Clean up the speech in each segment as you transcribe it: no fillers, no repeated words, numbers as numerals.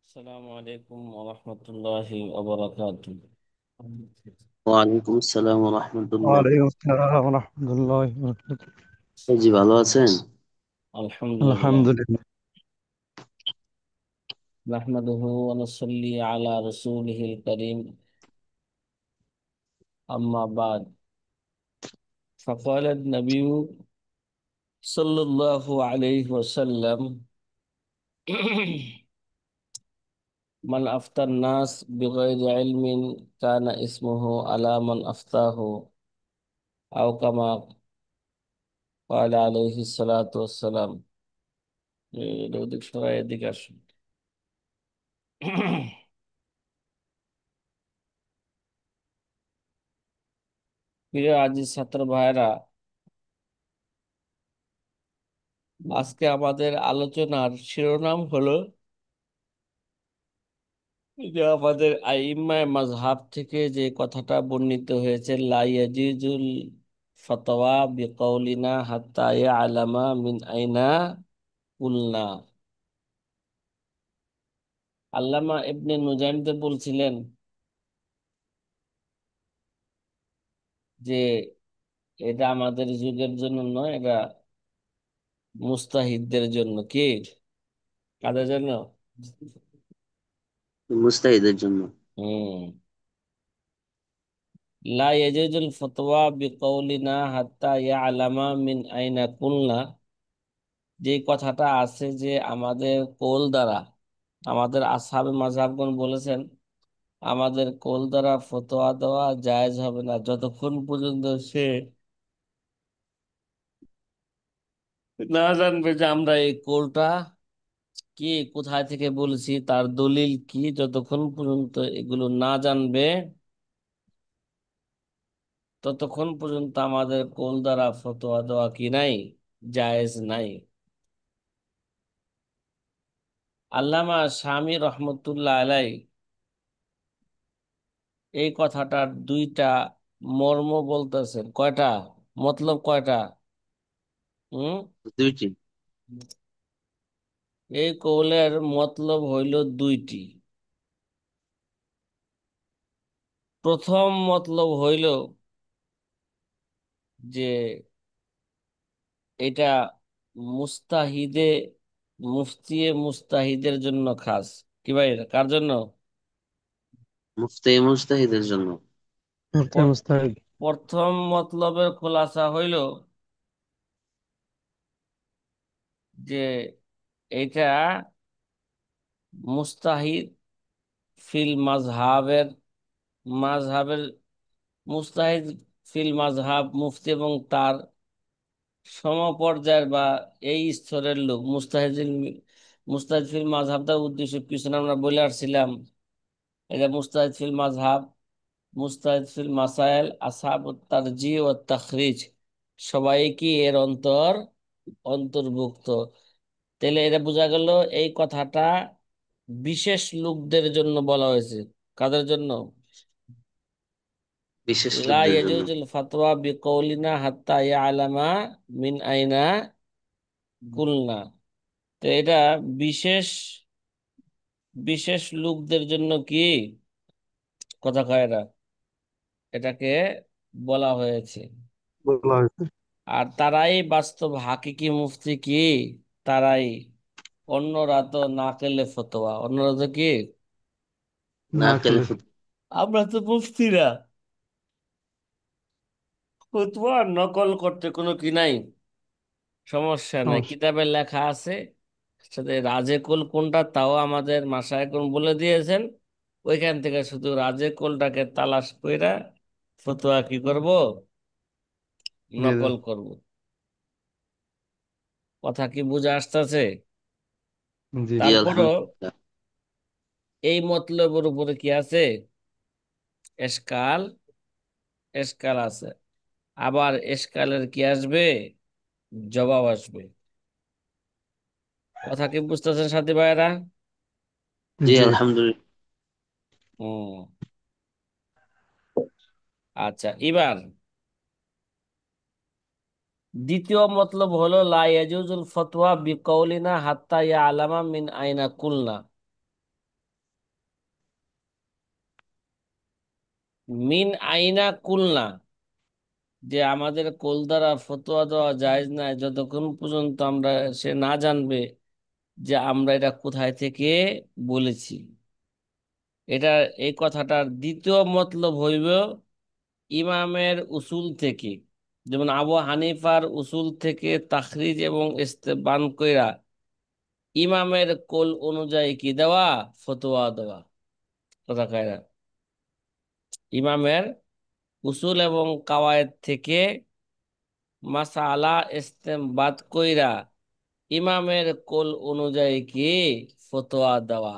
السلام عليكم ورحمة الله وبركاته. ওয়ালাইকুম আসসালাম রহমতুল্লাহ। ওয়ালাইকুম আসসালাম রহমতুল্লাহ বরকাতুহু। জি, ভালো আছেন? الحمد لله. আলহামদুলিল্লাহ। نحمده ونصلي على رسوله الكريم. أما بعد، فقال النبي صلى الله عليه وسلم: من أفتى الناس بغير علم كان اسمه على من أفتاه، أو كما قال عليه الصلاة والسلام. لو ديك شوية ديك আসুন। প্রিয় আজিজ ছাত্র ভাইরা, আজকে আমাদের আলোচনার শিরোনাম হলো যে আমাদের আইম্মায়ে মাযহাব থেকে যে কথাটা বর্ণিত হয়েছে, লা ইয়াজুজুল ফাতওয়া বিকাউলিনা হাত্তা ইয়ালামা মিন আইনা কুলনা। আল্লামা ইবনে নুজাইম বলছিলেন যে এটা আমাদের যুগের জন্য নয়, এটা মুস্তাহিদদের জন্য। কি কাদের জন্য? মুস্তাহিদের জন্য। হুম। লা ইয়াজুজুল ফাতওয়া বিকাউলিনা হাত্তা ইয়ালামা মিন আইনা কুলনা, যে কথাটা আছে যে আমাদের কোল দ্বারা, আমাদের আসহাবে মাযহাবগণ বলেছেন আমাদের কোল দ্বারা ফতোয়া দেওয়া জায়েজ হবে না যতক্ষণ পর্যন্ত সে না জানবে যে আমরা এই কোলটা কি, কোথায় থেকে বলেছি, তার দলিল কি। যতক্ষণ পর্যন্ত এগুলো না জানবে ততক্ষণ পর্যন্ত আমাদের কোল দ্বারা ফতোয়া দেওয়া কি নাই, জায়েজ নাই। আল্লামা শামী রহমতুল্লাহ আলাই এই কথাটার দুইটা মর্ম বলতেছেন। কয়টা মতলব, কয়টা? হুম। দুইটি। এই কৌলের মতলব হইল দুইটি। প্রথম মতলব হইল যে এটা মুস্তাহিদে মুস্তাহিদের জন্য খাস। কি ভাই, এটা কার জন্য? মুস্তাহিদের জন্য। প্র- মুস্তাহিদ। প্রথম মতলবের খোলাসা হইল যে এটা মুস্তাহিদ ফিল মাযহাবের, মাযহাবের মুস্তাহিদ ফিল মাযহাব, মুফতি এবং তার সমপর্যায়ের বা এই স্তরের লোক। মুস্তাহিদ ফিল মাযহাবটার উদ্দেশ্য পিছনে আমরা বলে আসছিলাম। এটা মুস্তাহিদ ফিল মাযহাব, মুস্তাহিদ ফিল মাসাইল, আসহাবুত তারজিহ ও তাখরিজ সবাই কি এর অন্তর্ভুক্ত। তাহলে এটা বোঝা গেল এই কথাটা বিশেষ লোকদের জন্য বলা হয়েছে। কাদের জন্য? বিশেষ লা লোকদের জন্য। ইয়াজুজুল ফাতওয়া বিকাউলিনা হাত্তা ইয়ালামা মিন আইনা কুলনা। তো এটা বিশেষ বিশেষ লোকদের জন্য কি কথা কয় এরা, এটাকে বলা হয়েছে। বলা হয়েছে। আর তারাই বাস্তব হাকিকি মুফতি কি, তারাই। অন্যরা তো নাকেলে ফতোয়া, অন্যরা তো কি, না নাকেল খেলে। আমরা তো মুফতিরা, ফতোয়া নকল করতে কোনো কি নাই, সমস্যা নাই। সমস্যা। কিতাবে লেখা আছে, সাথে রাজে কুল কোনটা তাও আমাদের মাশায়েখগণ বলে দিয়েছেন। ওইখান থেকে শুধু রাজে কুলটাকে তালাশ কইরা ফতোয়া কি করব, দিয়ে নকল দেন। করব। কথা কি বুঝে আসতেছে? জি জি, জি। তারপরও আলহামদুলিল্লাহ। এই মতলবের উপরে কি আছে, এশকাল, এশকাল আছে। আবার এশকালের কি আসবে, জবাব আসবে। কথা কি বুঝতেছেন সাথী ভাইয়েরা? জি, জি। আলহামদুলিল্লাহ। হুম। আচ্ছা, এবার দ্বিতীয় মতলব হলো লা ইয়াজুজুল ফতওয়া বিকাউলিনা হাত্তা ইয়ালামা মিন আইনা কুলনা। মিন আইনা কুলনা, যে আমাদের কোল দ্বারা ফতোয়া দেওয়া জায়েজ নাই যতক্ষণ পর্যন্ত আমরা সে না জানবে যে আমরা এটা কোথায় থেকে বলেছি। এটা এই কথাটার দ্বিতীয় মতলব হইব ইমামের উসুল থেকে, যেমন আবু হানিফার উসুল থেকে তাখরিজ এবং ইস্তেবান কইরা ইমামের কোল অনুযায়ী কি দেওয়া, ফতোয়া দেওয়া। কথা কয়রা ইমামের উসুল এবং কাওয়ায়েদ থেকে মাসালা ইস্তেমবাদ কইরা ইমামের কোল অনুযায়ী কি ফতোয়া দেওয়া।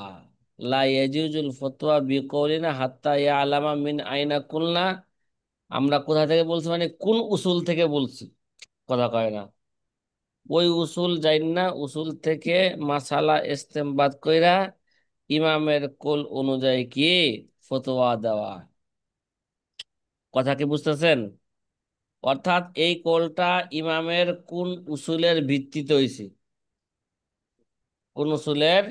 লা ইয়াজুজুল ফতোয়া বিকৌলিনা হাত্তা ইয়ালামা মিন আইনা কুলনা। আমরা কোথা থেকে বলছি মানে কোন উসুল থেকে বলছি, কথা কয় না। ওই উসুল জাইন না, উসুল থেকে মাসালা ইস্তেমবাদ কইরা ইমামের কোল অনুযায়ী কি ফতোয়া দেওয়া। কথা কি বুঝতেছেন? অর্থাৎ এই কোলটা ইমামের কোন উসুলের ভিত্তিতে হইছে, কোন উসুলের,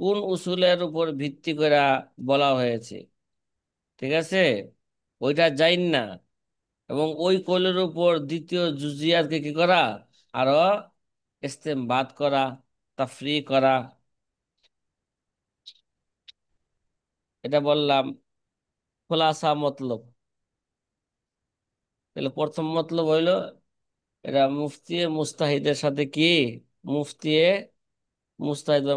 কোন উসুলের উপর ভিত্তি করে বলা হয়েছে, ঠিক আছে? ওইটা জাইন না, এবং ওই কৌলের উপর দ্বিতীয় জুজিয়াতকে কি করা, আরো ইস্তেমবাদ করা, তাফরি করা। এটা বললাম খোলাসা মতলব। তাহলে প্রথম মতলব হইলো এটা মুফতি মুস্তাহিদের সাথে কি, মুফতি মুস্তাহিদ বা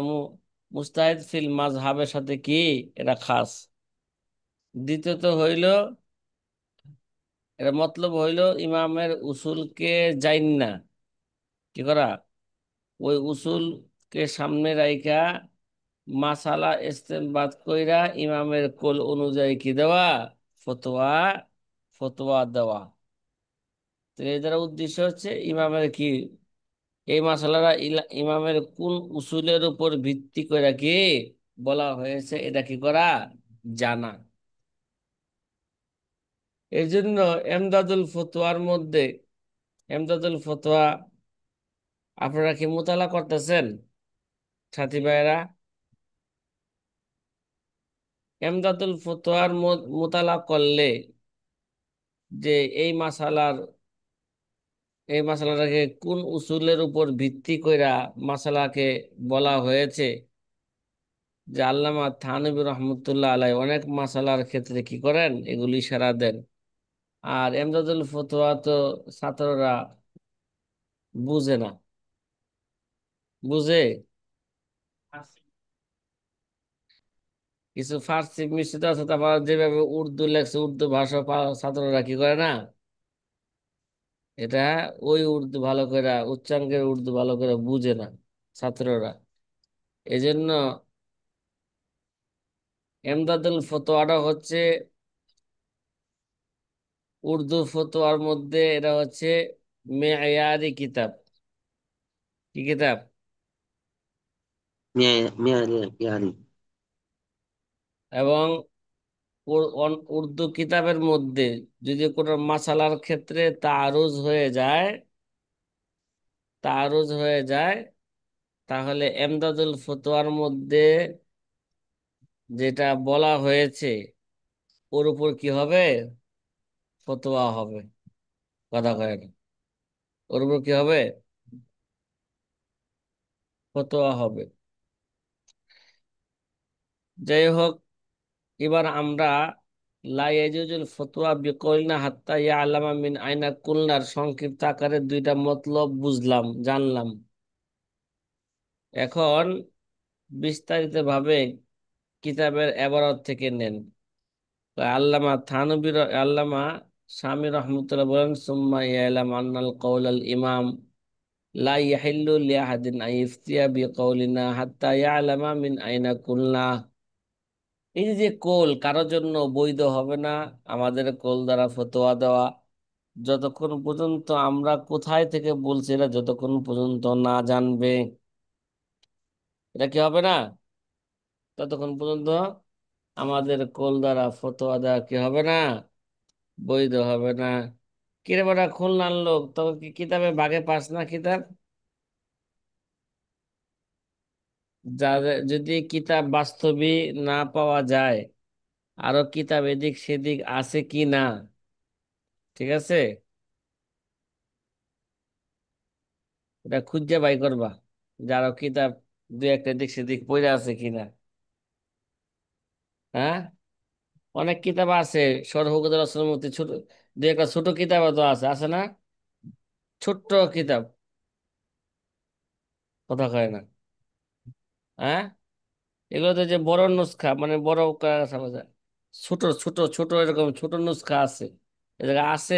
মুস্তাহিদ ফিল মাযহাবের সাথে কি এটা খাস। দ্বিতীয়ত হইল এটা মতলব হইল ইমামের উসুলকে জাইন না কি করা, ওই উসুলকে সামনে রাইখা মাসালা ইস্তেমবাদ কইরা ইমামের কোল অনুযায়ী কি দেওয়া, ফতোয়া, ফতোয়া দেওয়া। তো এর দ্বারা উদ্দেশ্য হচ্ছে ইমামের কি, এই মাসালারা ইমামের কোন উসুলের উপর ভিত্তি করে কি বলা হয়েছে এটা কি করা, জানা। এই জন্য এমদাদুল ফতোয়ার মধ্যে, এমদাদুল ফতোয়া আপনারা কি মোতালা করতেছেন সাথী ভাইয়েরা? এমদাদুল ফতোয়ার মোতালা করলে যে এই মাসালার, এই মাসালাটাকে কোন উসুলের উপর ভিত্তি কইরা মাসালাকে বলা হয়েছে, যে আল্লামা থানবী রহমতুল্লাহ আলাই অনেক মাসালার ক্ষেত্রে কি করেন, এগুলি ইশারা দেন। আর এমদাদুল ফতোয়া তো ছাত্ররা বুঝে না, বুঝে কিছু ফার্সি মিশ্রিত আছে, তারপর যেভাবে উর্দু লেখছে উর্দু ভাষা ছাত্ররা কি করে না, এটা ওই উর্দু ভালো করে, উচ্চাঙ্গের উর্দু ভালো করে বুঝে না ছাত্ররা। এজন্য এমদাদুল ফতোয়াটা হচ্ছে উর্দু ফতোয়ার মধ্যে, এটা হচ্ছে মেয়ারি কিতাব। কি কিতাব? মিয়ারি ইয়ারি। এবং উর্দু কিতাবের মধ্যে যদি কোনো মাসালার ক্ষেত্রে তারুজ হয়ে যায়, তারুজ হয়ে যায়, তাহলে এমদাদুল ফতোয়ার মধ্যে যেটা বলা হয়েছে ওর উপর কি হবে, ফতোয়া হবে। কথা কয় না, ওর উপর কি হবে, ফতোয়া হবে। যাই হোক, এবার আমরা লা ইয়াজুজুল ফতোয়া বিকৌলিনা হাত্তা ইয়ালামা মিন আইনা কুলনার সংক্ষিপ্ত আকারে দুইটা মতলব বুঝলাম, জানলাম। এখন বিস্তারিত ভাবে কিতাবের এবারত থেকে নেন। তো আল্লামা থানবী আল্লামা শামী রহমতুল্লাহ বলেন সুম্মা ইয়ালাম আন্নাল কওলাল ইমাম লা ইয়াহিল্লু লিআহাদিন আন ইফতিয়া বিকৌলিনা হাত্তা ইয়ালামা মিন আইনা কুলনা। এই যে যে কোল কারোর জন্য বৈধ হবে না, আমাদের কোল দ্বারা ফতোয়া দেওয়া, যতক্ষণ পর্যন্ত আমরা কোথায় থেকে বলছি এটা যতক্ষণ পর্যন্ত না জানবে, এটা কি হবে না, ততক্ষণ পর্যন্ত আমাদের কোল দ্বারা ফতোয়া দেওয়া কি হবে না, বৈধ হবে না। কিরে বেটা খুলনার লোক, তোকে কি কিতাবে বাগে পাস না কিতাব? যাদের যদি কিতাব বাস্তবই না পাওয়া যায়, আরো কিতাব এদিক সেদিক আছে কি না, ঠিক আছে, এটা খুঁজে বাই করবা যে আরো কিতাব দু একটা এদিক সেদিক পড়ে আছে কিনা। হ্যাঁ, অনেক কিতাব আছে, সরহুকুদ রসুলমতি ছোট, দু একটা ছোট কিতাব তো আছে, আছে না, ছোট্ট কিতাব, কথা কয় না। হ্যাঁ, এগুলো তো যে বড় নুসখা, মানে বড় ছোট ছোট ছোট এরকম ছোট নুসখা আছে, এ জায়গায় আছে,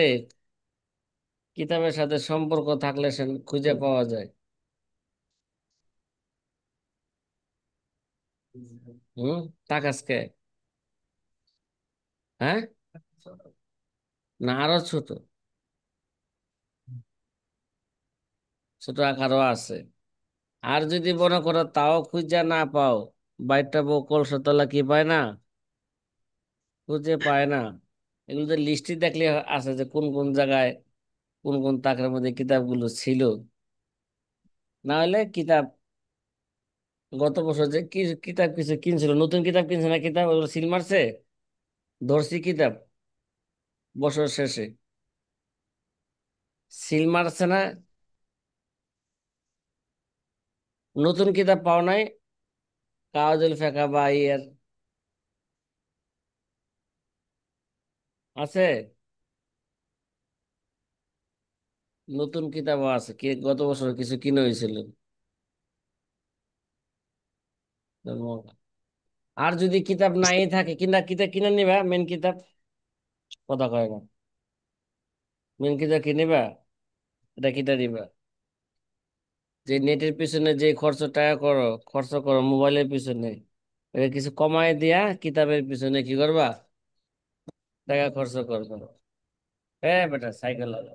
কিতাবের সাথে সম্পর্ক থাকলে সে খুঁজে পাওয়া যায়। হুম, তাকাসকে, হ্যাঁ, না আরো ছোট, ছোট আকারও আছে। আর যদি মনে করো তাও খুঁজে না পাও, বাইরটা বউ কলসতলা কি পায় না, খুঁজে পায় না, এগুলো তো লিস্টে দেখলে আছে যে কোন কোন জায়গায় কোন কোন তাকের মধ্যে কিতাবগুলো ছিল। না হলে কিতাব, গত বছর যে কি কিতাব কিছু কিনছিল, নতুন কিতাব কিনছে না, কিতাব ওগুলো সিল মারছে, ধরছি কিতাব বছর শেষে সিল মারছে না, নতুন কিতাব পাও নাই, কাগজুল ফেকা বা ইয়ের আছে, নতুন কিতাবও আছে, কি গত বছর কিছু কিনে হয়েছিল। আর যদি কিতাব নাই থাকে, কিনা কিতাব কিনে নিবা, মেন কিতাব, কথা কয় না, মেন কিতাব কি নিবা, এটা কিটা নিবা, যে নেটের পিছনে যে খরচ টাকা করো, খরচ করো মোবাইলের পিছনে, এটা কিছু কমায় দিয়া কিতাবের পিছনে কি করবা, টাকা খরচ করবা। হ্যাঁ বেটা সাইকেল লাগা,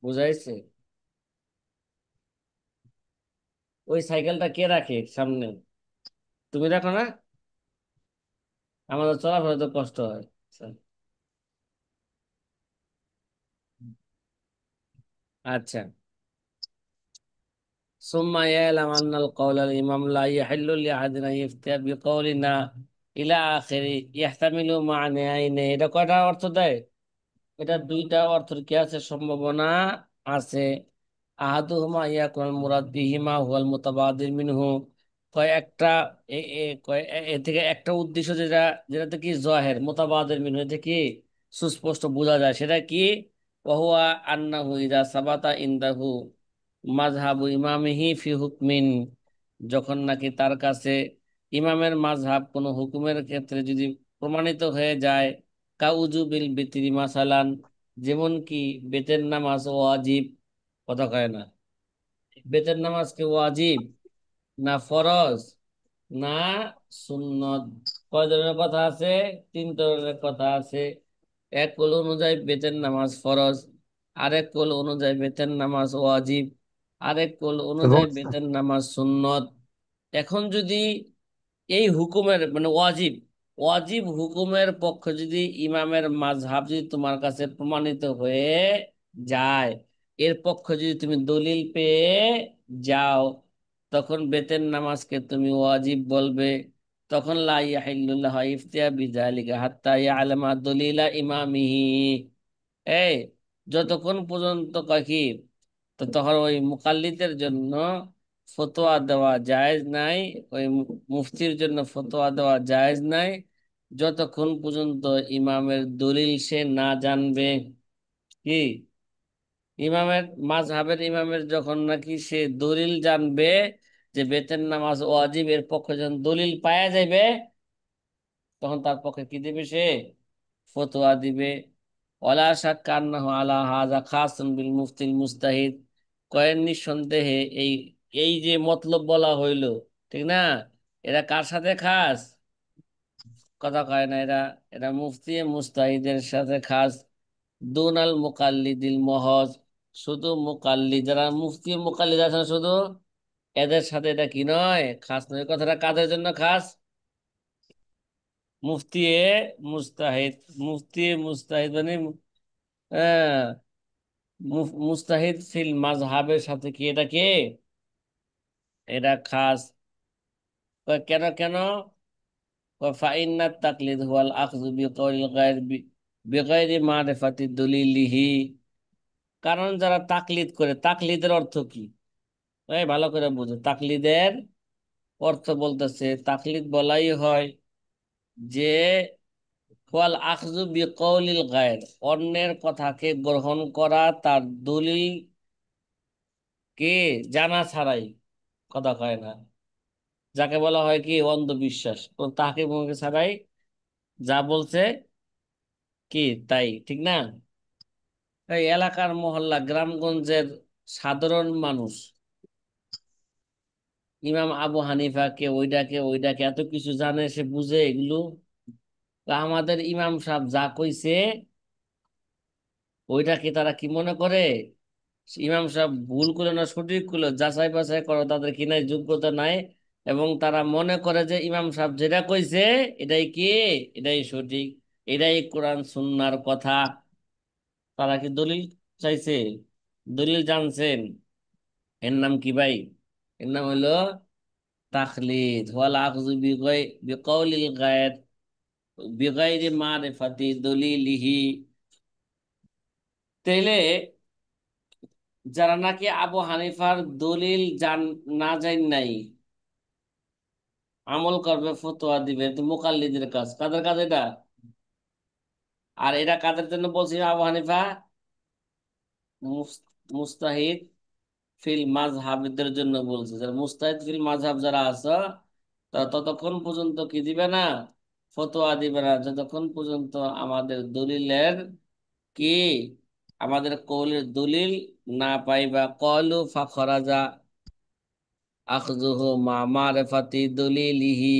বুঝাইছে, ওই সাইকেলটা কে রাখে সামনে, তুমি রাখো না, আমাদের চলাফেরা তো কষ্ট হয়। আচ্ছা, ثم يعلم أن القول الإمام لا يحل لأحد أن يفتي بقولنا إلى آخره يحتمل معنيين، এটা কয়টা অর্থ দেয়, এটা দুইটা অর্থের কি আছে, সম্ভাবনা আছে। আহাদুহুমা ইয়াকুল মুরাদ বিহিমা হুয়াল মুতাবাদির মিনহু, কয় একটা, এ এ কয় এ থেকে একটা উদ্দেশ্য যেটা, যেটাতে কি জহের মুতাবাদির মিনহু, এটা কি সুস্পষ্ট বোঝা যায়, সেটা কি, ওহুয়া আন্নাহু ইযা সাবাতা ইনদাহু মাযহাবু ইমামিহি ফি হুকমিন, যখন নাকি তার কাছে ইমামের মাযহাব কোন হুকুমের ক্ষেত্রে যদি প্রমাণিত হয়ে যায়, কাউজুবিল বিতরি মাসালান, যেমন কি বেতের নামাজ ওয়াজিব, কথা কয় না, বেতের নামাজ কি ওয়াজিব না ফরজ না সুন্নত, কয় ধরনের কথা আছে, তিন ধরনের কথা আছে। এক কল অনুযায়ী বেতের নামাজ ফরজ, আরেক কল অনুযায়ী বেতের নামাজ ওয়াজিব, আরেক কল এবং অনুযায়ী বেতের নামাজ সুন্নত। এখন যদি এই হুকুমের মানে ওয়াজিব, ওয়াজিব হুকুমের পক্ষে যদি ইমামের মাযহাব যদি তোমার কাছে প্রমাণিত হয়ে যায়, এর পক্ষে যদি তুমি দলিল পেয়ে যাও, তখন বেতের নামাজকে তুমি ওয়াজিব বলবে। তখন লা ইয়াহিল্লু লাহু ইফতিয়া বিযালিকা হাত্তা ইয়ালামা দলিলা ইমামিহি, এই যতক্ষণ পর্যন্ত কয় কি, তো তখন ওই মুকাল্লিদের জন্য ফতোয়া দেওয়া জায়েজ নাই, ওই মুফতির জন্য ফতোয়া দেওয়া জায়েজ নাই, যতক্ষণ পর্যন্ত ইমামের দলিল সে না জানবে। কি, ইমামের মাযহাবের ইমামের যখন নাকি সে দলিল জানবে যে বেতের নামাজ ওয়াজিব, এর পক্ষে যখন দলিল পাওয়া যাবে, তখন তার পক্ষে কি দিবে সে, ফতোয়া দিবে। ওয়ালা শাক্কা আন্নাহু আলা হাযা খাসুন বিল মুফতিল মুজতাহিদ, কয়েন নিঃসন্দেহে এই, এই যে মতলব বলা হইলো, ঠিক না, এরা কার সাথে খাস, কথা কয় না, এরা, এরা মুফতি মুস্তাহিদের সাথে খাস, দুনাল মুকাল্লিদিল মহজ, শুধু মুকাল্লিদ যারা মুফতি মুকাল্লিদ আছেন শুধু, এদের সাথে এটা কি নয়, খাস নয়। এই কথাটা কাদের জন্য খাস, মুফতি এ মুস্তাহিদ, মুফতি এ মুস্তাহিদ মানে মুস্তাহিদ ফিল মাযহাবের সাথে কি এটা কে, এটা খাস। কেন কেন? ফাইন্নাত তাকলিদ হুয়াল আখযু বিকাউলিল গায়র বিগাইরি মারিফাতি দলিলিহি। কারণ যারা তাকলিদ করে, তাকলিদের অর্থ কি? এই ভালো করে বুঝো, তাকলিদের অর্থ বলতেছে, তাকলিদ বলাই হয় যে ওয়াল আখযু বিকাউলিল গায়র, অন্যের কথাকে গ্রহণ করা তার দলিলকে জানা ছাড়াই। কথা কয় না, যাকে বলা হয় কি অন্ধবিশ্বাস, তো তাকে মুখে ছাড়াই যা বলছে কি তাই, ঠিক না? এই এলাকার মহল্লা গ্রামগঞ্জের সাধারণ মানুষ ইমাম আবু হানিফাকে ওইটাকে ওইটাকে এত কিছু জানে, সে বুঝে এগুলো? তা আমাদের ইমাম সাহেব যা কইছে ওইটাকে তারা কি মনে করে? ইমাম সাহেব ভুল করলো না সঠিক করলো, যাচাই বাছাই করো তাদের কি নাই, যোগ্যতা নাই। এবং তারা মনে করে যে ইমাম সাহেব যেটা কইছে এটাই কি, এটাই সঠিক, এটাই কোরআন সুন্নাহর কথা। তারা কি দলিল চাইছে? দলিল জানছেন? এর নাম কি ভাই? এর নাম হইলো তাকলিদ। ওয়াল আখযু বিকাউলিল গায়র বিগাইরি মারিফাতি দলিলিহি। তাইলে যারা নাকি আবু হানিফার দলিল না জান নাই আমল করবে, ফতোয়া দিবে, তো মুকাল্লিদের কাজ, কাদের কাজ এটা? আর এটা কাদের জন্য বলছি আবু হানিফা? মুস্তাহিদ ফিল মাযহাবীদের জন্য বলছে। যারা মুস্তাহিদ ফিল মাযহাব যারা আছে, তারা ততক্ষণ পর্যন্ত কি দিবে না, ফতোয়া দিবে না, যতক্ষণ পর্যন্ত আমাদের দলিলের কি, আমাদের কওলের দলিল না পাইবা। কলু ফাখরাজা আখযুহু মা মারিফাতি দলিলিহি।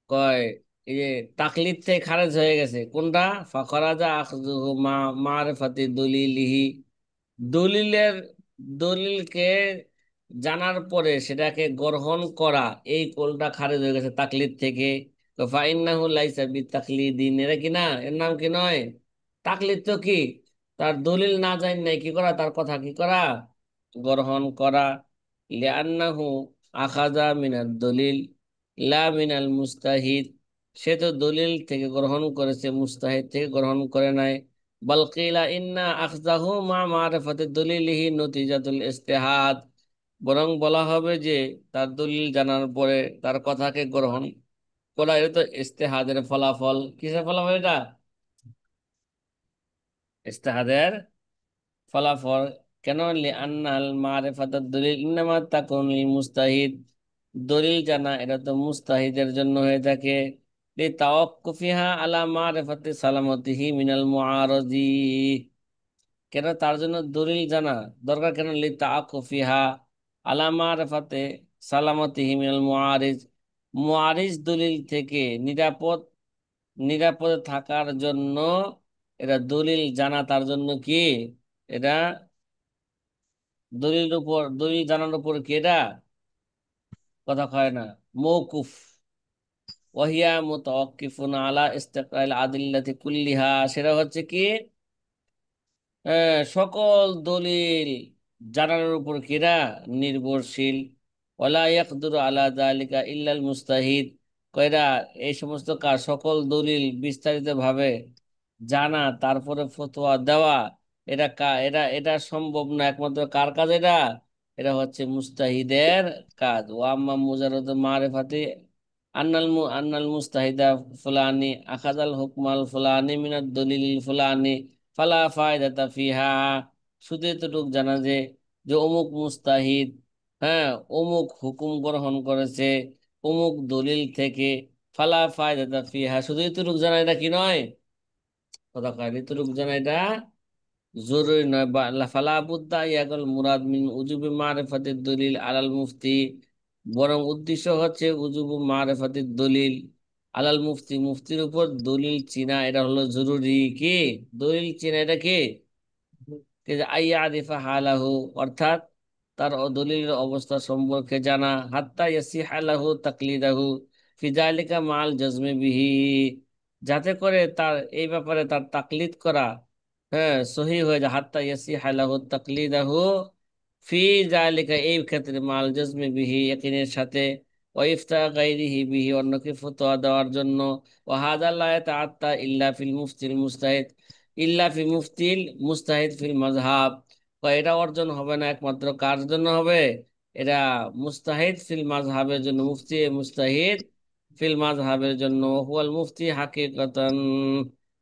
কয় এই যে তাকলিদ থেকে খারেজ হয়ে গেছে কোনটা? ফাখরাজা আখযুহু মা মারিফাতি দলিলিহি। দলিলের, দলিলকে জানার পরে সেটাকে গ্রহণ করা, এই কোলটা খারিজ হয়ে গেছে তাকলিদ থেকে। তো ফাইন্নাহু লাইসা বিতাকলিদিন, এরা কি না, এর নাম কি নয় তাকলিদ। তো কি, তার দলিল না জানি নাই কি করা, তার কথা কি করা, গ্রহণ করা। লিআন্নাহু আখাযা মিনাদ দলিল লা মিনাল মুস্তাহিদ, সে তো দলিল থেকে গ্রহণ করেছে, মুস্তাহিদ থেকে গ্রহণ করে নাই। বালকিলা ইন্না আখযাহু মা মারিফাতি দলিলিহি নতিজাতুল ইজতিহাদ, বরং বলা হবে যে তার দলিল জানার পরে তার কথাকে গ্রহণ করা, এটা তো ইজতিহাদের ফলাফল। কিসের ফলাফল এটা? ইজতিহাদের ফলাফল। কেন? লিআন্নাল মারিফাতাদ দলিল ইন্নামা তাকুনু লিল মুস্তাহিদ, দলিল জানা এটা তো মুস্তাহিদের জন্য হয়ে থাকে। লিতাওয়াক্কুফিহা আলা মারিফাতি সালামতিহি মিনাল মুআরাজি, কেন তার জন্য দলিল জানা দরকার? কেন? লিতাআকুফিহা আলা মারিফাতি সালামতিহি মিনাল মুআরিজ, মুআরিজ দলিল থেকে নিরাপদ, নিরাপদে থাকার জন্য এটা দলিল জানা তার জন্য কি, এটা দলিলের উপর, দলিল জানার উপর কি এটা, কথা কয় না, মৌকুফ। ওয়াহিয়া মুতাওয়াক্কিফুন আলা ইস্তিকরাল আদিল্লাতি কুল্লিহা, সেটা হচ্ছে কি, সকল দলিল জানার উপর কিরা নির্ভরশীল। ওয়ালা ইয়াকদুরু আলা যালিকা ইল্লাল মুস্তাহিদ, কয়রা এই সমস্ত কাজ, সকল দলিল বিস্তারিত ভাবে জানা তারপরে ফতোয়া দেওয়া, এটা এটা সম্ভব না, একমাত্র কার কাজ এটা? এটা হচ্ছে মুস্তাহিদের কাজ। ওয়া আম্মা মুজাররাদ মারিফাতি আন্নাল মুস্তাহিদা ফুলানি আখাযাল হুকমাল ফুলানি মিনাদ দলিলিল ফুলানি ফালা ফায়দাতা ফিহা, শুধু এতটুক জানা যে যে অমুক মুস্তাহিদ, হ্যাঁ, অমুক হুকুম গ্রহণ করেছে অমুক দলিল থেকে, ফালা ফায়দাতা ফিহা, শুধু এতটুক জানা এটা কি নয়, কথা কয় এতটুক জানা এটা জরুরি নয়। বা ফালা বুদ্দা ইয়াকুল মুরাদ মিন উজুবি মারিফাতিদ দলিল আলাল মুফতি, বরং উদ্দেশ্য হচ্ছে উজুবু মারিফাতিদ দলিল আলাল মুফতি, মুফতির উপর দলিল চিনা এটা হলো জরুরি। কি দলিল চিনা? এটা কি, আইয়া আদিফা হালাহু, অর্থাৎ তার দলিলের অবস্থা সম্পর্কে জানা, হাত্তা ইয়াসিহা লাহু তাকলিদাহু ফি যালিকা মাল জজমি বিহি, যাতে করে তার এই ব্যাপারে তার তাকলিদ করা, হ্যাঁ, সহি হয়ে যায়। হাত্তা ইয়াসিহা লাহু তাকলিদাহু ফি জালিকা এই ক্ষেত্রে মাল জজমি বিহি ইয়াকিনের সাথে, ওয়া ইফতা গায়রিহি বিহি অন্যকে ফতোয়া দেওয়ার জন্য, ওয়া হাযা লা ইয়াতাআত্তা ইল্লা ফিল মুফতিল মুজতাহিদ, ইল্লা ফি মুফতিল মুজতাহিদ ফিল মাযহাব। এটা অর্জন হবে না একমাত্র কার জন্য হবে? এটা মুস্তাহিদ ফিল মাযহাবের জন্য, মুফতি মুস্তাহিদ ফিল মাযহাবের জন্য। হুয়াল মুফতি হাকিকাতান,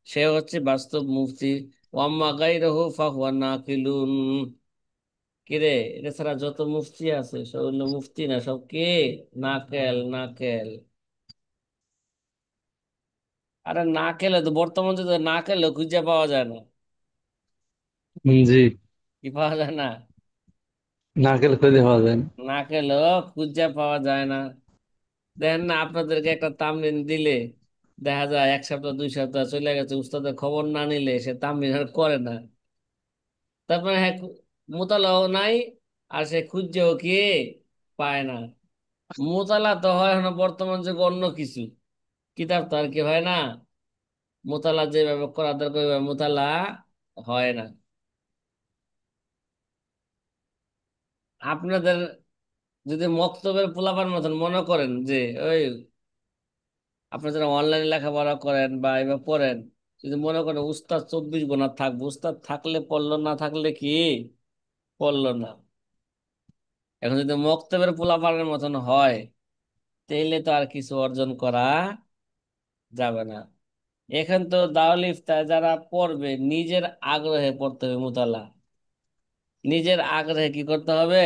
সে হচ্ছে বাস্তব মুফতি। ওয়া আম্মা গায়রুহু ফাহুয়া নাকিলুন। কিরে, এটা ছাড়া যত মুফতি আছে সব হলো মুফতি না, সব কে? নাকেল, নাকেল। আরে নাকেলে তো বর্তমান যুগে নাকেলে খুঁজে পাওয়া যায় না। জি। কি পাওয়া যায় না? নারকেল খুঁজে পাওয়া যায় না। নাকেলও খুঁজে পাওয়া যায় না। দেখেন না, আপনাদেরকে একটা তামরিন দিলে দেখা যায় 1 সপ্তাহ 2 সপ্তাহ চলে গেছে, উস্তাদের খবর না নিলে সে তামরিন আর করে না। তারপরে হ্যাঁ, মোতালাও নাই, আর সে খুঁজছেও কি পায় না। মোতালা তো হয় এখন বর্তমান যুগে অন্য কিছু, কিতাব তো আর কি হয় না। মোতালা যেভাবে করা দরকার ওইভাবে মোতালা হয় না। আপনাদের যদি মক্তবের পোলাপান মতন মনে করেন যে ওই আপনারা যারা অনলাইনে লেখাপড়া করেন বা এবার পড়েন, যদি মনে করেন উস্তাদ 24 ঘন্টা থাকবো, উস্তাদ থাকলে পড়লো, না থাকলে কি পড়লো না। এখন যদি মক্তবের পোলাপানের মতন হয়, তাইলে তো আর কিছু অর্জন করা যাবে না। এখন তো দাওয়াল ইফতার যারা পড়বে নিজের আগ্রহে পড়তে হবে মুতালা, নিজের আগ্রহে কি করতে হবে?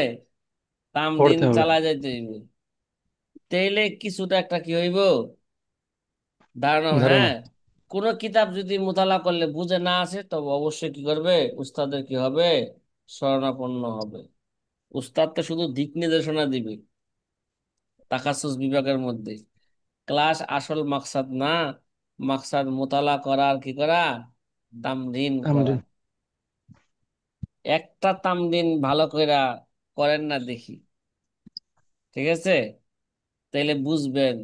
দিন পড়তে হবে। চালা যাইতে হইব। তাইলে কিছুটা একটা কি হইব, ধারণা ধারণা। হ্যাঁ। কোন কিতাব যদি মোতালা করলে বুঝে না আসে, তবে অবশ্যই কি করবে? উস্তাদের কি হবে? শরণাপন্ন হবে। উস্তাদ তো শুধু দিক নির্দেশনা দিবে তাখাসুস বিভাগের মধ্যে, ক্লাস আসল মাকসাদ না। মাকসাদ মোতালা করা আর কি করা? তামরিন করা। তামরিন। একটা তামরিন ভালো কইরা করেন না দেখি, ঠিক আছে? তাইলে বুঝবেন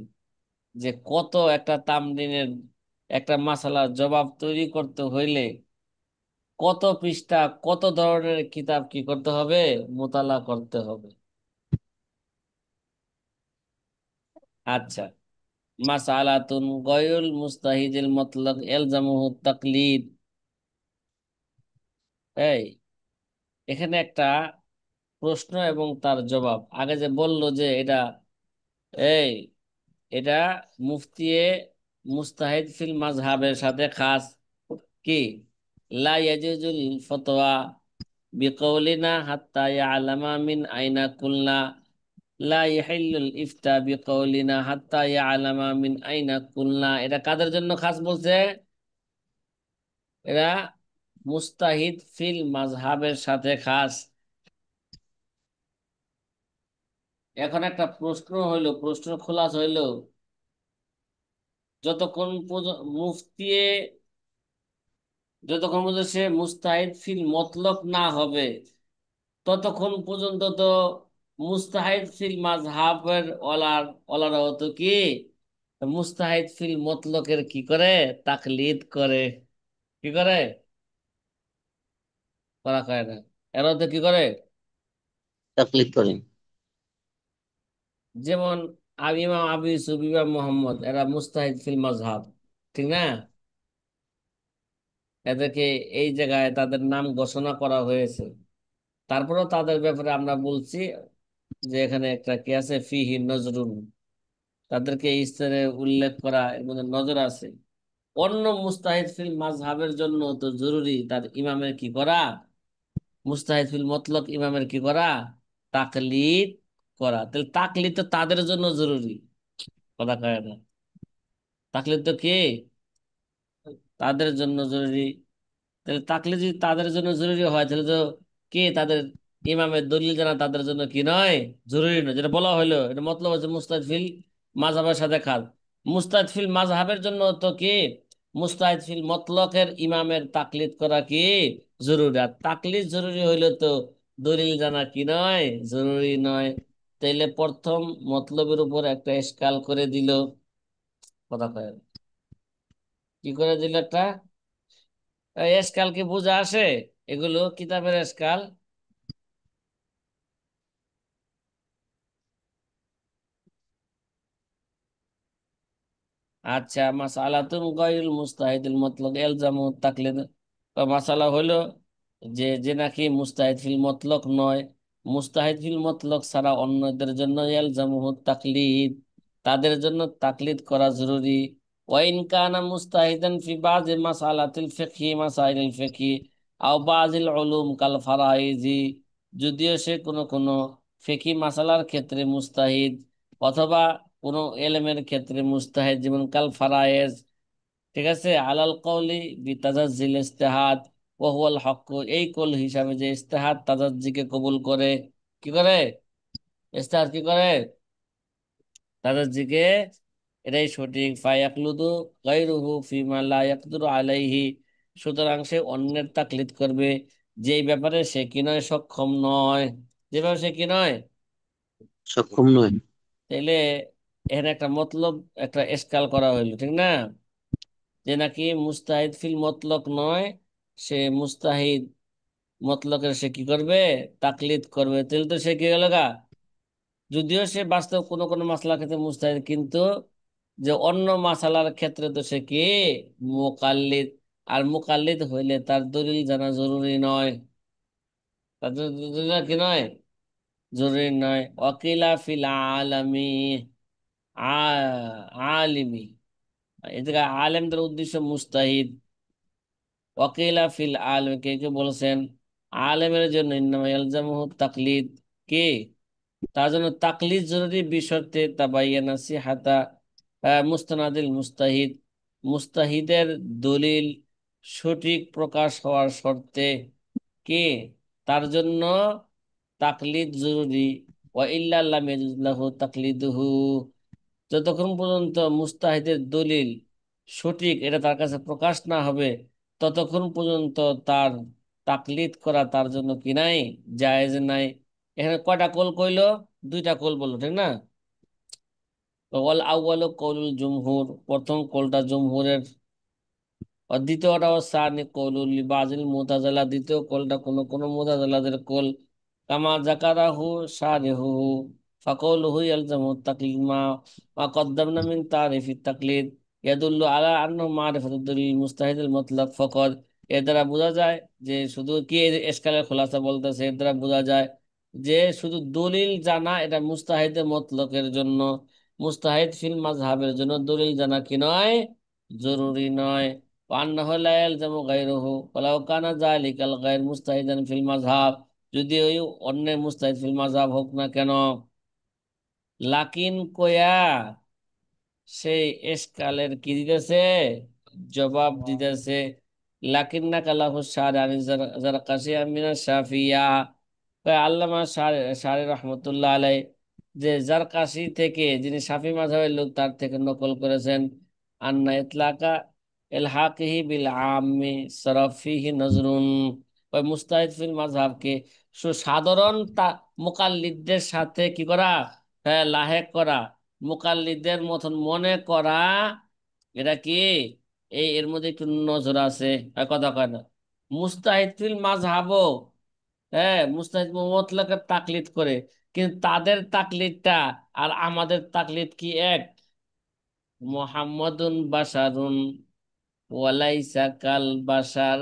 যে কত একটা তামরিনের একটা মাসালার জবাব তৈরি করতে হইলে কত পৃষ্ঠা, কত ধরনের কিতাব কি করতে হবে? মোতালা করতে হবে। আচ্ছা, মাসালাতুন গয়রুল মুস্তাহিদিল মতলক ইলজামুহু তাকলিদ। এই এখানে একটা প্রশ্ন এবং তার জবাব। আগে যে বললো যে এটা, এই এটা মুফতিয়ে মুস্তাহিদ ফিল মাযহাবের সাথে খাস কি, লা ইয়াজুজুল ফতোয়া বিকৌলিনা হাত্তা ইয়ালামা মিন আইনা কুলনা, লা ইয়াহিল্লুল ইফতা বিকৌলিনা হাত্তা ইয়ালামা মিন আইনা কুলনা। এটা কাদের জন্য খাস বলছে? এরা মুস্তাহিদ ফিল মাযহাবের সাথে খাস। এখন একটা প্রশ্ন হইলো, প্রশ্ন খোলাস হইলো, যতক্ষণ পর্যন্ত মুফতিয়ে, যতক্ষণ পর্যন্ত সে মুস্তাহিদ ফিল মতলব না হবে, ততক্ষণ পর্যন্ত তো মুস্তাহিদ ফিল মাযহাবের ওলারা হতো কি মুস্তাহিদ ফিল মতলকের কি করে? তাকলিদ করে। কি করে? করা করে না। এরা তো কি করে? তাকলিদ করেন। যেমন ইমাম আবু ইউসুফ, ইমাম মোহাম্মদ, এরা মুস্তাহিদ ফিল মাযহাব, ঠিক না? এদেরকে এই জায়গায় তাদের নাম ঘোষণা করা হয়েছে। তারপরেও তাদের ব্যাপারে আমরা বলছি যে এখানে একটা কি আছে, ফিহি নজরুল, তাদেরকে এই স্তরে উল্লেখ করা, এর মধ্যে নজর আছে। অন্য মুস্তাহিদ ফিল মাযহাবের জন্য তো জরুরি তার ইমামের কি করা? মুস্তাহিদ ফিল মতলক ইমামের কি করা? তাকলিদ করা। তাহলে তাকলিদ তো তাদের জন্য জরুরি, কথা কয় না। তাকলিদ তো কি তাদের জন্য জরুরি। তাহলে তাকলিদ যদি তাদের জন্য জরুরি হয়, তাহলে তো কি তাদের ইমামের দলিল জানা তাদের জন্য কি নয়? জরুরি নয়। যেটা বলা হইলো, এটা মতলব হচ্ছে মুস্তাহিদ ফিল মাযহাবের সাথে খাল। মুস্তাহিদ ফিল মাযহাবের জন্য তো কি মুস্তাহিদ ফিল মতলকের ইমামের তাকলিদ করা কি জরুরি। আর তাকলিদ জরুরি হইলে তো দলিল জানা কি নয়? জরুরি নয়। তাইলে প্রথম মতলবের উপর একটা এশকাল করে দিল, কথা কয় না। কি করে দিল একটা? এশকাল কি বোঝা আসে? এগুলো কিতাবের এশকাল। আচ্ছা, মাসালাতুন গায়রুল মুস্তাহিদিল মতলক ইলজামু তাকলিদ। তো মাসালা হইলো যে যে নাকি মুস্তাহিদ ফিল মতলক নয়, মুস্তাহিদ ফিল মতলক ছাড়া অন্যদের জন্য ইলজামু তাকলিদ, তাদের জন্য তাকলিদ করা জরুরি। ওয়াইন কানা মুস্তাহিদান ফি বাযি মাসালাতিল ফিকহি মাসাইলিল ফিকহি আও বাযিল উলুম কাল ফারাইজি, যদিও সে কোনো কোনো ফিকহি মাসালার ক্ষেত্রে মুস্তাহিদ, অথবা কোন এলেমের ক্ষেত্রে মুস্তাহিদ, যেমন কাল ফারায়েজ, ঠিক আছে, আলাল কওলি বিতাজাজ্জিল ইজতিহাদ ওয়া হুয়াল হক, এই কল হিসাবে যে ইজতিহাদ তাজাজ্জিকে কবুল করে, কি করে, ইজতিহাদ কি করে, তাজাজ্জিকে, এটাই সঠিক। ফায়াকলুদু গায়রুহু ফিমা লা ইয়াকদুরু আলাইহি, সুতরাং সে অন্যের তাকলিদ করবে যেই ব্যাপারে সে কি নয়, সক্ষম নয়, যে ব্যাপারে সে কি নয়। সক্ষম নয়। তাইলে এখানে একটা মতলব, একটা এশকাল করা হইলো, ঠিক না, যে নাকি মুস্তাহিদ ফিল মতলক নয়, সে মুস্তাহিদ মতলকের সে কি করবে, তাকলিদ করবে। তাহলে তো সে কি হলো গা, যদিও সে বাস্তব কোনো কোনো মাসলার ক্ষেত্রে মুস্তাহিদ, কিন্তু যে অন্য মাসালার ক্ষেত্রে তো সে কি মুকাল্লিদ। আর মুকাল্লিদ হইলে তার দলিল জানা জরুরি নয়, তার দলিল কি নয়, জরুরি নয়। ওয়াকিলা ফিল আলামি, আলিমি, এই জায়গায় আলেমদের উদ্দেশ্য মুস্তাহিদ। ওয়াকিলা ফিল আলম, কে কে বলেছেন, আলেমের জন্য ইন্নামা ইয়ালজামুহু তাকলিদ, কি, তার জন্য তাকলিদ জরুরি, বিশর্তে তাবাইয়ানা সিহাতা মুস্তানাদিল মুস্তাহিদ, মুস্তাহিদের দলিল সঠিক প্রকাশ হওয়ার শর্তে, কি, তার জন্য তাকলিদ জরুরি। ওয়া ইল্লা লাম ইয়াজুজ লাহু তাকলিদুহু, যতক্ষণ পর্যন্ত মুস্তাহিদের দলিল সঠিক এটা তার কাছে প্রকাশ না হবে, ততক্ষণ পর্যন্ত তার তাকলিদ করা তার জন্য কি নাই, জায়েজ নাই। এখানে কয়টা কোল কইলো, দুইটা কোল বললো, ঠিক না। ওয়াল আউয়ালু কওলুল জুমহুর, প্রথম কোলটা জুমহুরের। আর দ্বিতীয়টা সানি কওলুল লিবাজিল মুতাজালা, দ্বিতীয় কোলটা কোন কোন মুতাজালাদের কোল। কামা যাকারাহু শারিহু ফাকাউলুহু ইয়ালজামু তাকলিদ মা কদ্দামনা মিন তারিফিত তাকলিদ ইয়াদুল্লু আলা আন্নাহু মারিফাতুদ দলিল মুস্তাহিদুল মুতলাক ফাকাদ। এর দ্বারা বোঝা যায় যে শুধু কি, এই যে এসকালের খোলাসা বলতেছে, এর দ্বারা বোঝা যায় যে শুধু দলিল জানা এটা মুস্তাহিদে মতলকের জন্য, মুস্তাহিদ ফিল মাযহাবের জন্য দলিল জানা কি নয়, জরুরি নয়। وأنه لا يلزم غيره ولو كان ذلك الغير مجتهدا في المذهب, যদি ওই অন্য মুস্তাহিদ ফিল মাযহাব হোক না কেন। লাকিন কোয়া, সেই এসকালের কি দিতেছে, জবাব দিতেছে। লাকিন না কালাহু শারি জারকাশি আমিনা শাফিয়া, আল্লামা শারি রহমতুল্লাহ আলাই, যে জারকাশি থেকে, যিনি শাফি মাযহাবের লোক, তার থেকে নকল করেছেন। আন্না ইতলাকা ইলহাকিহি বিল আম্মি সরফিহি নজরুন, ওই মুস্তাহিদ ফিল মাযহাবকে সাধারণ মুকাল্লিদদের সাথে কি করা, হ্যাঁ, লাহেক করা, মুকাল্লিদের মতন মনে করা, এটা কি, এর মধ্যে একটু নজর আছে। কথা কয় না, মুস্তাহিদ ফিল মাযহাবও, হ্যাঁ, মুস্তাহিদ মুতলাকের তাকলিদ করে, কিন্তু তাদের তাকলিদটা আর আমাদের তাকলিদ কি এক। মুহাম্মাদুন বাশারুন ওয়ালাইসা কাল বাশার,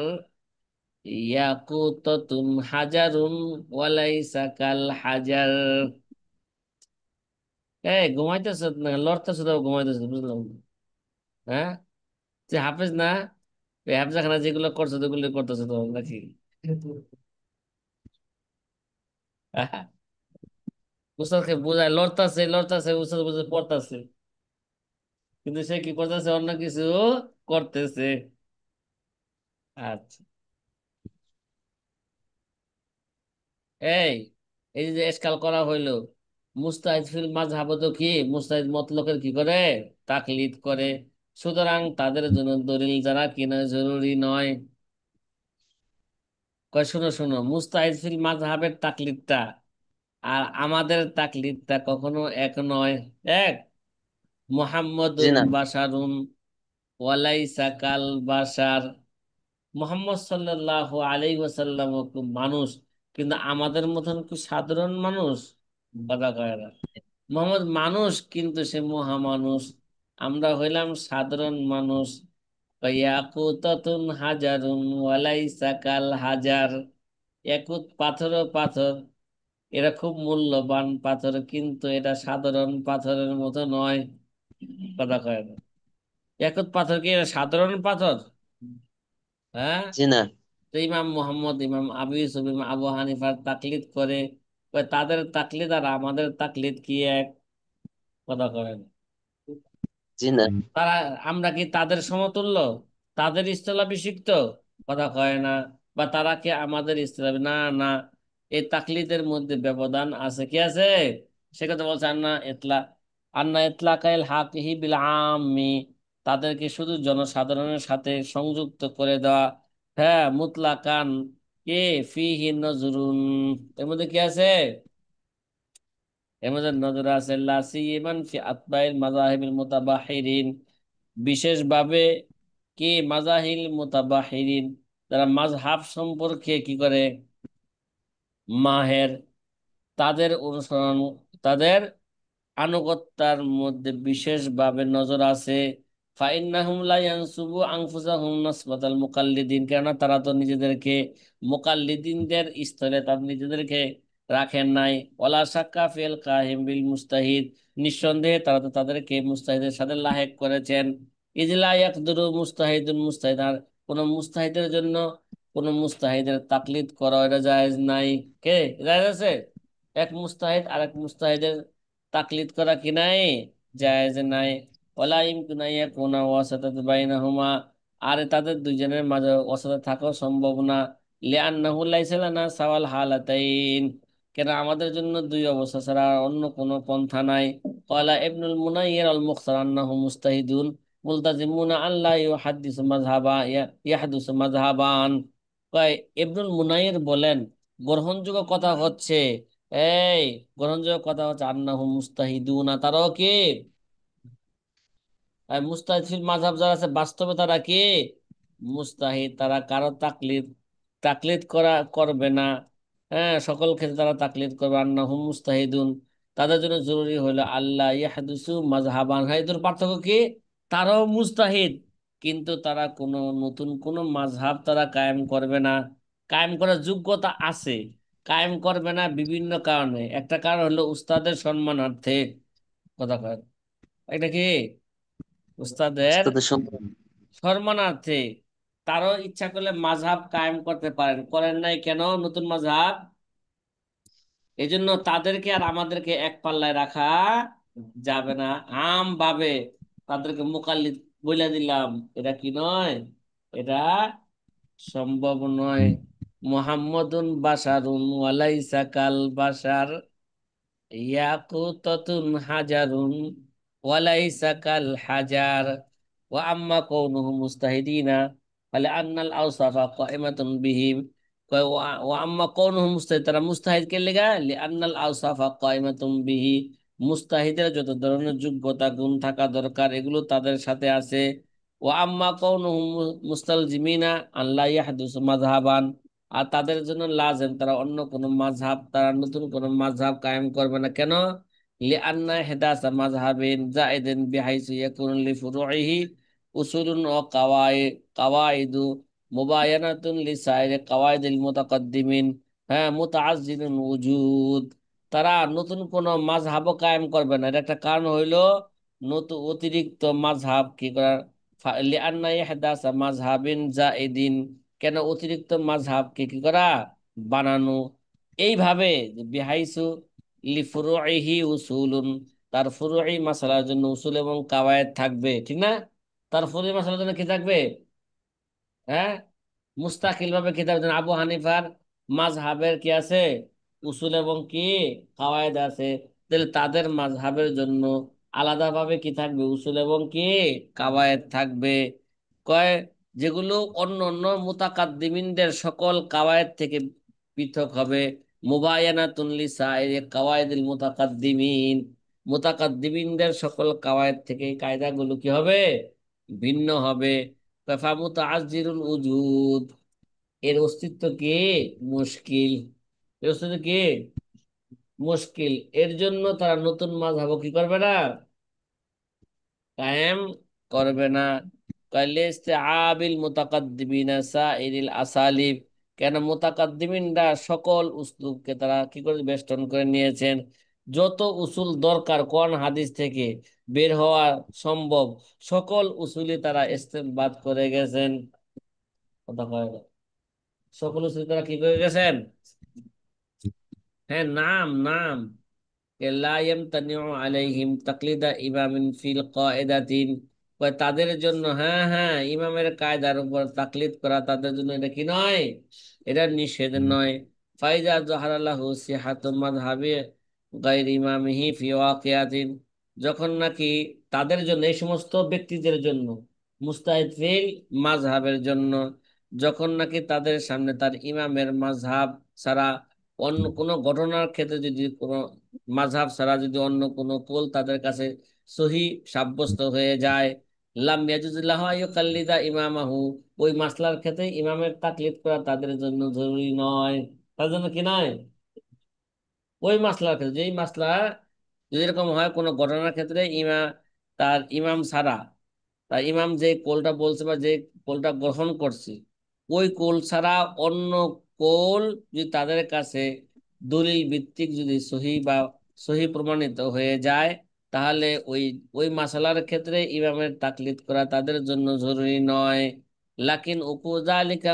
ইয়াকুতাতুন হাজারুন ওয়ালাইসা কাল হাজার। ঘুমাইতেছ না, লড়তেছ তো, ঘুমাইতেছ, বুঝলাম না। হ্যাঁ, যে হাফেজ না, ওই হাফজাখানা যেগুলো করছো ওগুলো করতেছো তো নাকি? উস্তাদকে বোঝায়, লড়তাছে লড়তাছে, উস্তাদ বুঝে পড়তাছে, কিন্তু সে কি করতেছে, অন্য কিছু করতেছে। আচ্ছা, এই এই যে এসকাল করা হইলো, মুস্তাহিদ ফিল মাযহাব তো কি, মুস্তাহিদ মতলকের কি করে, তাকলিদ করে, সুতরাং তাদের জন্য দলিল জানা কিনা জরুরি নয়। কয় শোনো শোনো, মুস্তাহিদ ফিল মাযহাবের তাকলিদটা আর আমাদের তাকলিদটা কখনো এক নয়। এক, জি মুহাম্মাদুন না। বাশারুন ওয়ালাইসা কাল বাশার, মুহাম্মদ সাল্লাল্লাহু আলাইহি ওয়াসাল্লাম মানুষ, কিন্তু আমাদের মতন কি সাধারণ মানুষ? কথা কয় না। মোহাম্মদ মানুষ, কিন্তু সে মহামানুষ। আমরা হইলাম সাধারণ মানুষ। ইয়াকুতাতুন হাজারুন ওয়ালাইসা কাল হাজার। ইয়াকুত পাথর ও পাথর, এরা খুব মূল্যবান পাথর, কিন্তু এটা সাধারণ পাথরের মতো নয়। কথা কয় না। ইয়াকুত পাথর কি এটা সাধারণ পাথর? হ্যাঁ। জি না। তো ইমাম মোহাম্মদ, ইমাম আবু ইউসুফ, ইমাম আবু হানিফার তাকলিদ করে। কয় তাদের তাকলিদ আর আমাদের তাকলিদ কি এক? কথা কয় না। জি না। তারা, আমরা কি তাদের সমতুল্য, তাদের স্থলাভিষিক্ত? কথা কয় না। বা তারা কি আমাদের স্থলাভি? না, না। এই তাকলিদের মধ্যে ব্যবধান আছে, কি আছে? সে কথা বলছে আন্না এতলা, আন্না এতলা কাইল হাকিহি বিল আম্মি, তাদেরকে শুধু জনসাধারণের সাথে সংযুক্ত করে দেওয়া। হ্যাঁ, মুতলাকান, কে ফিহি নজরুন, এর মধ্যে কি আছে? এর মধ্যে নজর আছে লা সিয়ামান ফি আতবাইল মাযাহিবিল মুতাবাহিরিন, বিশেষভাবে কি মাজাহিল মুতাবাহিরিন, যারা মাযহাব সম্পর্কে কি করে, মাহের, তাদের অনুসরণ, তাদের আনুগত্যের মধ্যে বিশেষভাবে নজর আছে। ফাইন্নাহুম লা ইয়ানসুবু আনফুসাহুম নাসবাতাল মুকাল্লিদিন, কেননা তারা তো নিজেদেরকে মুকাল্লিদিনদের স্থলে তাদের নিজেদেরকে রাখেন নাই। ওয়ালা শাক্কা ফিল কাহিম বিল মুস্তাহিদ, নিঃসন্দেহে তারা তো তাদেরকে মুস্তাহিদের সাথে লাহেক করেছেন। ইজলা ইয়াকদুরু মুস্তাহিদুন মুস্তাহিদ, আর কোন মুস্তাহিদের জন্য কোন মুস্তাহিদের তাকলিদ করা এটা জায়েজ নাই। কে জায়েজ আছে? এক মুস্তাহিদ আরেক মুস্তাহিদের তাকলিদ করা কি নাই? জায়েজ নাই। ওয়ালা ইমকুনা ইয়াকুনা ওয়াসাতাত বাইনাহুমা, আর তাদের দুইজনের মাঝে ওয়াসাতা থাকাও সম্ভব না। লিআন্নাহু লাইসা লানা সাওয়াল হালাতাইন, কেন আমাদের জন্য দুই অবস্থা ছাড়া আর অন্য কোনো পন্থা নাই। ক্বালা ইবনুল মুনায়্যির আল মুখতার আন্নাহু মুস্তাহিদুন মুলতাজিমুনা আল্লা ইউহাদ্দিসু মাযহাবা ইয়াহদুসু মাযহাবান। কয়, ইবনুল মুনায়্যির বলেন গ্রহণযোগ্য কথা হচ্ছে, এই গ্রহণযোগ্য কথা হচ্ছে আন্নাহু মুস্তাহিদুনা, তারাও কি মুস্তাহিদ মাযহাব যারা আছে বাস্তবে তারা কি মুস্তাহিদ, তারা কারো তাকলিদ তাকলিদ করবে না। হ্যাঁ, সকল ক্ষেত্রে তারা তাকলিদ করবে। আন্নাহু মুস্তাহিদুন, তাদের জন্য জরুরি হলো আল্লাহ ইয়াহদুসু মাযহাবান। হ্যাঁ, এদের পার্থক্য কি? তারাও মুস্তাহিদ, কিন্তু তারা কোনো নতুন কোনো মাযহাব তারা কায়েম করবে না। কায়েম করার যোগ্যতা আছে, কায়েম করবে না বিভিন্ন কারণে। একটা কারণ হলো উস্তাদের সম্মানার্থে। কথা কয়, এটা কি উস্তাদের উস্তাদের সম্মান। সম্মানার্থে তারও ইচ্ছা করলে মাযহাব কায়েম করতে পারেন, করেন নাই কেন নতুন মাযহাব? এই জন্য তাদেরকে আর আমাদেরকে এক পাল্লায় রাখা যাবে না। আম ভাবে তাদেরকে মুকাল্লিদ বলে দিলাম, এটা কি নয়, এটা সম্ভব নয়। মুহাম্মাদুন বাশারুন ওয়ালাইসা কাল বাশার, ইয়াকুতাতুন হাজারুন ওয়ালাইসা কাল হাজার। ওয়া আম্মা কাউনুহুম মুস্তাহিদিনা ফালে আন্নাল আওসাফা কাইমাতুন বিহিম। কয় ওয়া আম্মা কাউনুহুম মুস্তাহিদ, তারা মুস্তাহিদ কে লেগা লি আন্নাল আওসাফা কাইমাতুন বিহি, মুস্তাহিদের যত ধরনের যোগ্যতা গুণ থাকা দরকার এগুলো তাদের সাথে আছে। ওয়া আম্মা কাউনুহুম মুস্তালজিমিনা আল্লা ইয়াহদুসু মাযহাবান, আর তাদের জন্য লাজেম তারা অন্য কোন মাযহাব, তারা নতুন কোন মাযহাব কায়েম করবে না। কেন? লিআন্না হিদাসা মাযহাবিন জাইদিন বিহাইসু ইয়াকুনু লিফুরুইহি উসুলুন ওয়া কাওয়াইদু মুবায়ানাতুন লিসাইরি কাওয়াইদিল মুতাকাদ্দিমিন। হ্যাঁ, মুতাআজ্জিলুন উজুদ, তারা নতুন কোন মাযহাব কায়েম করবে না। এর একটা কারণ হইলো নতুন অতিরিক্ত মাযহাব কি করা, লিআন্না ইহদাসা মাযহাবিন জাইদিন, কেন অতিরিক্ত মাযহাবকে কি করা, বানানো। এইভাবে যে বিহাইসু লিফুরুইহি উসুলুন, তার ফুরুই মাসালার জন্য উসুল এবং কাওয়ায়েদ থাকবে, ঠিক না? তার ফুরুই মাসালার জন্য কি থাকবে? হ্যাঁ, মুস্তাকিল ভাবে কি থাকবে? যেমন আবু হানিফার মাযহাবের কি আছে, উসুল এবং কি কাওয়ায়েদ আছে। তাহলে তাদের মাযহাবের জন্য আলাদাভাবে কি থাকবে, উসুল এবং কি কাওয়ায়েদ থাকবে। কয়, যেগুলো অন্য অন্য মুতাকাদ্দিমিনদের সকল কাওয়ায়েদ থেকে পৃথক হবে। মুবায়ানাতুন লিসাইরি কাওয়াইদিল মুতাকাদ্দিমিন, মুতাকাদ্দিমিনদের সকল কাওয়ায়েদ থেকে এই কায়দাগুলো কি হবে, ভিন্ন হবে। ফামুতাআজ্জিরুল উজুদ, এর অস্তিত্ব কি মুশকিল, এর অস্তিত্ব কি মুশকিল। এর জন্য তারা নতুন মাযহাব কি করবে না, কায়েম করবে না। লিস্তিআবিল মুতাকাদ্দিমিনা সাইরিল আসালিব, কেন মুতাকাদ্দিমিনরা সকল উসলুবকে তারা কি করে বেষ্টন করে নিয়েছেন, যত উসুল দরকার কোন হাদিস থেকে বের হওয়া সম্ভব সকল উসুলই তারা ইস্তেমবাদ করে গেছেন। কথা কয় না। সকল উসুল তারা কি করে গেছেন? হ্যাঁ, নাম নাম লা ইয়ামতানিউ আলাইহিম তাকলিদা ইমামিন ফিল কায়দাতিন, কয় তাদের জন্য, হ্যাঁ হ্যাঁ, ইমামের কায়দার উপর তাকলিদ করা তাদের জন্য এটা কি নয়, এটা নিষেধ নয়। ফাইজা যাহারালাহু সিহাতু মাযহাবি গায়রি ইমামিহি ফি ওয়াকিয়াতিন, যখন নাকি তাদের জন্য, এই সমস্ত ব্যক্তিদের জন্য, মুস্তাহিদ ফিল মাযহাবের জন্য, যখন নাকি তাদের সামনে তার ইমামের মাযহাব ছাড়া অন্য কোনো ঘটনার ক্ষেত্রে যদি কোনো মাযহাব ছাড়া যদি অন্য কোনো কৌল তাদের কাছে সহি সাব্যস্ত হয়ে যায়, লাম ইয়াজুজুল্লাহ আইয়ুকাল্লিদা ইমামাহু, ওই মাসলার ক্ষেত্রে ইমামের তাকলিদ করা তাদের জন্য জরুরি নয়। তার জন্য কি নয়? ওই মাসলার ক্ষেত্রে, যেই মাসলা যদি এরকম হয় কোনো ঘটনার ক্ষেত্রে তার ইমাম ছাড়া, তার ইমাম যে কোলটা বলছে বা যে কোলটা গ্রহণ করছে, ওই কোল ছাড়া অন্য কোল যদি তাদের কাছে দলিল ভিত্তিক যদি সহি বা সহি প্রমাণিত হয়ে যায়, তাহলে ওই ওই মাসালার ক্ষেত্রে ইমামের তাকলিদ করা তাদের জন্য জরুরি নয়। লাকিন উকুজালিকা